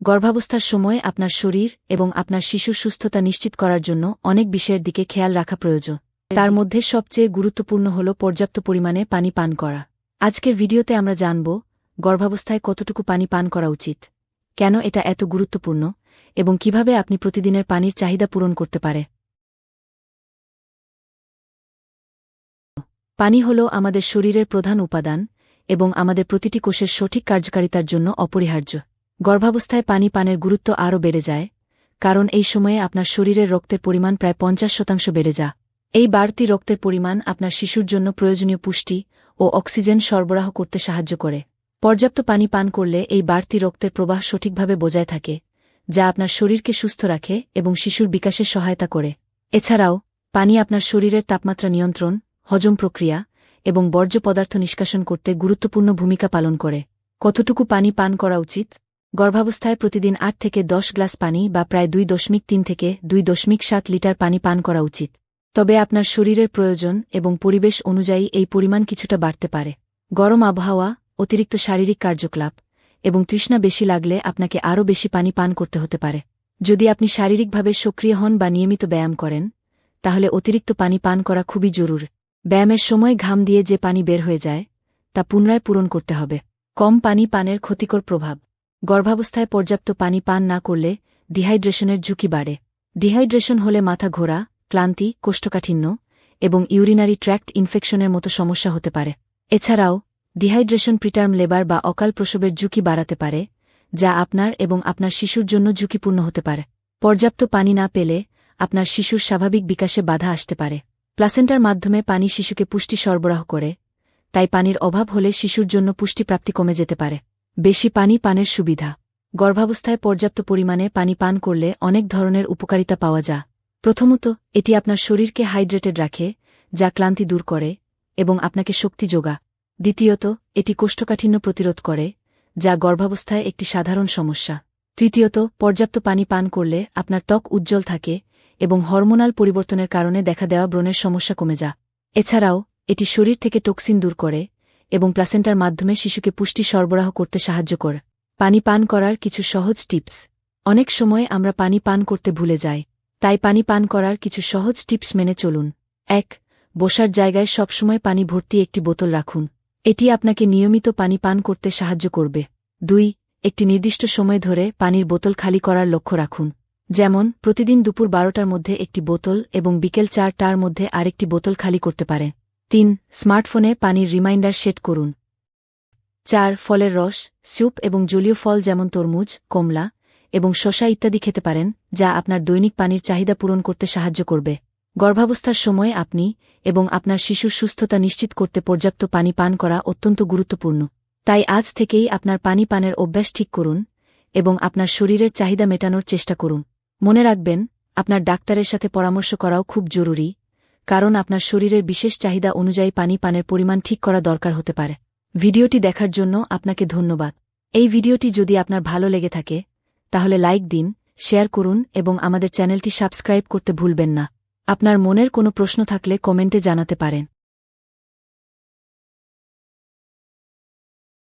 গর্ভাবস্থার সময় আপনার শরীর এবং আপনার শিশুর সুস্থতা নিশ্চিত করার জন্য অনেক বিষয়ের দিকে খেয়াল রাখা প্রয়োজন। তার মধ্যে সবচেয়ে গুরুত্বপূর্ণ হল পর্যাপ্ত পরিমাণে পানি পান করা। আজকের ভিডিওতে আমরা জানব গর্ভাবস্থায় কতটুকু পানি পান করা উচিত, কেন এটা এত গুরুত্বপূর্ণ এবং কিভাবে আপনি প্রতিদিনের পানির চাহিদা পূরণ করতে পারে। পানি হল আমাদের শরীরের প্রধান উপাদান এবং আমাদের প্রতিটি কোষের সঠিক কার্যকারিতার জন্য অপরিহার্য। গর্ভাবস্থায় পানি পানের গুরুত্ব আরও বেড়ে যায়, কারণ এই সময়ে আপনার শরীরের রক্তের পরিমাণ প্রায় 50% বেড়ে যায়। এই বাড়তি রক্তের পরিমাণ আপনার শিশুর জন্য প্রয়োজনীয় পুষ্টি ও অক্সিজেন সরবরাহ করতে সাহায্য করে। পর্যাপ্ত পানি পান করলে এই বাড়তি রক্তের প্রবাহ সঠিকভাবে বজায় থাকে, যা আপনার শরীরকে সুস্থ রাখে এবং শিশুর বিকাশে সহায়তা করে। এছাড়াও পানি আপনার শরীরের তাপমাত্রা নিয়ন্ত্রণ, হজম প্রক্রিয়া এবং বর্জ্য পদার্থ নিষ্কাশন করতে গুরুত্বপূর্ণ ভূমিকা পালন করে। কতটুকু পানি পান করা উচিত? গর্ভাবস্থায় প্রতিদিন 8 থেকে 10 গ্লাস পানি বা প্রায় 2.3 থেকে 2.7 লিটার পানি পান করা উচিত। তবে আপনার শরীরের প্রয়োজন এবং পরিবেশ অনুযায়ী এই পরিমাণ কিছুটা বাড়তে পারে। গরম আবহাওয়া, অতিরিক্ত শারীরিক কার্যকলাপ এবং তৃষ্ণা বেশি লাগলে আপনাকে আরও বেশি পানি পান করতে হতে পারে। যদি আপনি শারীরিকভাবে সক্রিয় হন বা নিয়মিত ব্যায়াম করেন, তাহলে অতিরিক্ত পানি পান করা খুবই জরুরি। ব্যায়ামের সময় ঘাম দিয়ে যে পানি বের হয়ে যায় তা পুনরায় পূরণ করতে হবে। কম পানি পানের ক্ষতিকর প্রভাব। গর্ভাবস্থায় পর্যাপ্ত পানি পান না করলে ডিহাইড্রেশনের ঝুঁকি বাড়ে। ডিহাইড্রেশন হলে মাথা ঘোরা, ক্লান্তি, কোষ্ঠকাঠিন্য এবং ইউরিনারি ট্র্যাক্ট ইনফেকশনের মতো সমস্যা হতে পারে। এছাড়াও ডিহাইড্রেশন প্রিটার্ম লেবার বা অকাল প্রসবের ঝুঁকি বাড়াতে পারে, যা আপনার এবং আপনার শিশুর জন্য ঝুঁকিপূর্ণ হতে পারে। পর্যাপ্ত পানি না পেলে আপনার শিশুর স্বাভাবিক বিকাশে বাধা আসতে পারে। প্লাসেন্টার মাধ্যমে পানি শিশুকে পুষ্টি সরবরাহ করে, তাই পানির অভাব হলে শিশুর জন্য পুষ্টিপ্রাপ্তি কমে যেতে পারে। বেশি পানি পানের সুবিধা। গর্ভাবস্থায় পর্যাপ্ত পরিমাণে পানি পান করলে অনেক ধরনের উপকারিতা পাওয়া যায়। প্রথমত, এটি আপনার শরীরকে হাইড্রেটেড রাখে, যা ক্লান্তি দূর করে এবং আপনাকে শক্তি যোগায়। দ্বিতীয়ত, এটি কোষ্ঠকাঠিন্য প্রতিরোধ করে, যা গর্ভাবস্থায় একটি সাধারণ সমস্যা। তৃতীয়ত, পর্যাপ্ত পানি পান করলে আপনার ত্বক উজ্জ্বল থাকে এবং হরমোনাল পরিবর্তনের কারণে দেখা দেওয়া ব্রণের সমস্যা কমে যায়। এছাড়াও এটি শরীর থেকে টক্সিন দূর করে এবং প্লাসেন্টার মাধ্যমে শিশুকে পুষ্টি সরবরাহ করতে সাহায্য করে। পানি পান করার কিছু সহজ টিপস। অনেক সময় আমরা পানি পান করতে ভুলে যাই, তাই পানি পান করার কিছু সহজ টিপস মেনে চলুন। 1. বসার জায়গায় সবসময় পানি ভর্তি একটি বোতল রাখুন। এটি আপনাকে নিয়মিত পানি পান করতে সাহায্য করবে। 2. একটি নির্দিষ্ট সময় ধরে পানির বোতল খালি করার লক্ষ্য রাখুন, যেমন প্রতিদিন দুপুর 12টার মধ্যে একটি বোতল এবং বিকেল 4টার মধ্যে আরেকটি বোতল খালি করতে পারে। 3. স্মার্টফোনে পানির রিমাইন্ডার সেট করুন। 4. ফলের রস, স্যুপ এবং জলীয় ফল যেমন তরমুজ, কমলা এবং শসা ইত্যাদি খেতে পারেন, যা আপনার দৈনিক পানির চাহিদা পূরণ করতে সাহায্য করবে। গর্ভাবস্থার সময় আপনি এবং আপনার শিশুর সুস্থতা নিশ্চিত করতে পর্যাপ্ত পানি পান করা অত্যন্ত গুরুত্বপূর্ণ। তাই আজ থেকেই আপনার পানি পানের অভ্যাস ঠিক করুন এবং আপনার শরীরের চাহিদা মেটানোর চেষ্টা করুন। মনে রাখবেন, আপনার ডাক্তারের সাথে পরামর্শ করাও খুব জরুরি, কারণ আপনার শরীরের বিশেষ চাহিদা অনুযায়ী পানি পানের পরিমাণ ঠিক করা দরকার হতে পারে। ভিডিওটি দেখার জন্য আপনাকে ধন্যবাদ। এই ভিডিওটি যদি আপনার ভালো লেগে থাকে, তাহলে লাইক দিন, শেয়ার করুন এবং আমাদের চ্যানেলটি সাবস্ক্রাইব করতে ভুলবেন না। আপনার মনের কোনো প্রশ্ন থাকলে কমেন্টে জানাতে পারেন।